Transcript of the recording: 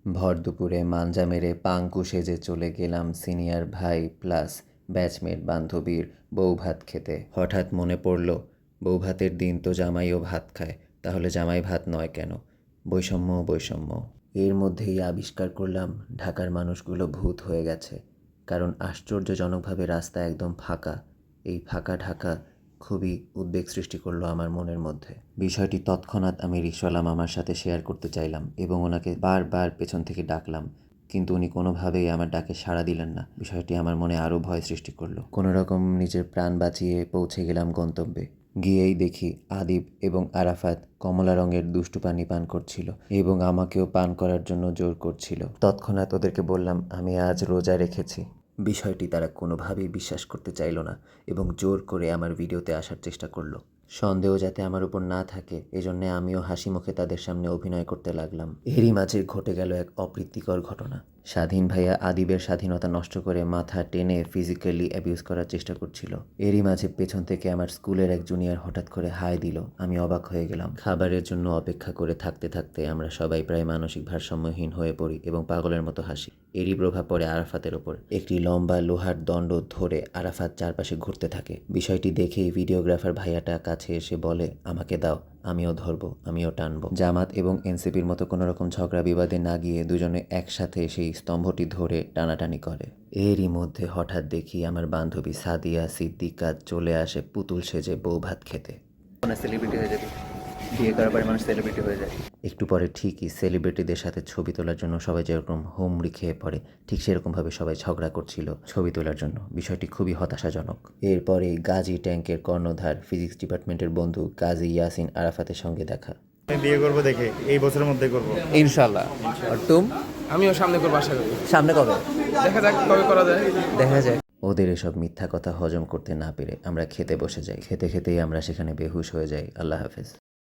ভর দুপুরে মাঞ্জা মেরে পাঙ্কু সেজে চলে গেলাম সিনিয়র ভাই প্লাস ব্যাচমেট বান্ধবীর বউ ভাত খেতে। হঠাৎ মনে পড়ল, বউ ভাতের দিন তো জামাইও ভাত খায়, তাহলে জামাই ভাত নয় কেন? বৈষম্য বৈষম্য। এর মধ্যেই আবিষ্কার করলাম ঢাকার মানুষগুলো ভূত হয়ে গেছে, কারণ আশ্চর্যজনকভাবে রাস্তা একদম ফাঁকা। এই ফাঁকা ঢাকা খুবই উদ্বেগ সৃষ্টি করলো আমার মনের মধ্যে। বিষয়টি তৎক্ষণাৎ আমি রিকশাওয়ালা মামার সাথে শেয়ার করতে চাইলাম এবং ওনাকে বারবার পেছন থেকে ডাকলাম, কিন্তু উনি কোনোভাবেই আমার ডাকে সাড়া দিলেন না। বিষয়টি আমার মনে আরও ভয় সৃষ্টি করলো। কোনো রকম নিজের প্রাণ বাঁচিয়ে পৌঁছে গেলাম গন্তব্যে। গিয়েই দেখি আদিব এবং আরাফাত কমলা রঙের দুষ্টু পানি পান করছিল এবং আমাকেও পান করার জন্য জোর করছিল। তৎক্ষণাৎ ওদেরকে বললাম আমি আজ রোজা রেখেছি। বিষয়টি তারা কোনোভাবেই বিশ্বাস করতে চাইল না এবং জোর করে আমার ভিডিওতে আসার চেষ্টা করলো। সন্দেহ যাতে আমার উপর না থাকে এজন্য আমিও হাসি মুখে তাদের সামনে অভিনয় করতে লাগলাম। এরই মাঝে ঘটে গেল এক অপ্রীতিকর ঘটনা। স্বাধীন ভাইয়া আদিবের স্বাধীনতা নষ্ট করে মাথা টেনে ফিজিক্যালি অ্যাবিউজ করার চেষ্টা করছিল। এরই মাঝে পেছন থেকে আমার স্কুলের এক জুনিয়র হঠাৎ করে হাই দিল। আমি অবাক হয়ে গেলাম। খাবারের জন্য অপেক্ষা করে থাকতে থাকতে আমরা সবাই প্রায় মানসিক ভারসাম্যহীন হয়ে পড়ি এবং পাগলের মতো হাসি। এরই প্রভাব পড়ে আরাফাতের ওপর। একটি লম্বা লোহার দণ্ড ধরে আরাফাত চারপাশে ঘুরতে থাকে। বিষয়টি দেখেই ভিডিওগ্রাফার ভাইয়াটা কাছে এসে বলে, আমাকে দাও, আমিও ধরবো, আমিও টানবো। জামাত এবং এনসিপির মতো কোনো রকম ঝগড়া বিবাদে না গিয়ে দুজনে একসাথে সেই স্তম্ভটি ধরে টানাটানি করে। এরই মধ্যে হঠাৎ দেখি আমার বান্ধবী সাদিয়া সিদ্দিকা চলে আসে পুতুল সেজে বউ ভাত খেতে। সেলিব্রিটি হয়ে যাবে, বিয়ে করার পরে মানুষ সেলিব্রিটি হয়ে যায়। একটু পরে ঠিকই সেলিব্রিটিদের সাথে ছবি তোলার জন্য সবাই যেরকম হুমড়ি খেয়ে পড়ে, ঠিক সেরকমভাবে সবাই ঝগড়া করছিল ছবি তোলার জন্য। বিষয়টি খুবই হতাশাজনক। এরপরে গাজী ট্যাঙ্কের কর্ণধার ফিজিক্স ডিপার্টমেন্টের বন্ধু গাজী ইয়াসিন আরাফাতের সঙ্গে দেখা। আমি বিয়ে করবো দেখে এই বছরের মধ্যে করবো ইনশাল্লাহ। আর তুম? আমিও সামনে করবো আশা করি। সামনে কবে? দেখা যাক কবে করা যায়। দেখা যায়। ওদের এসব মিথ্যা কথা হজম করতে না পেরে আমরা খেতে বসে যাই। খেতে খেতেই আমরা সেখানে বেহুশ হয়ে যাই। আল্লাহ হাফেজ।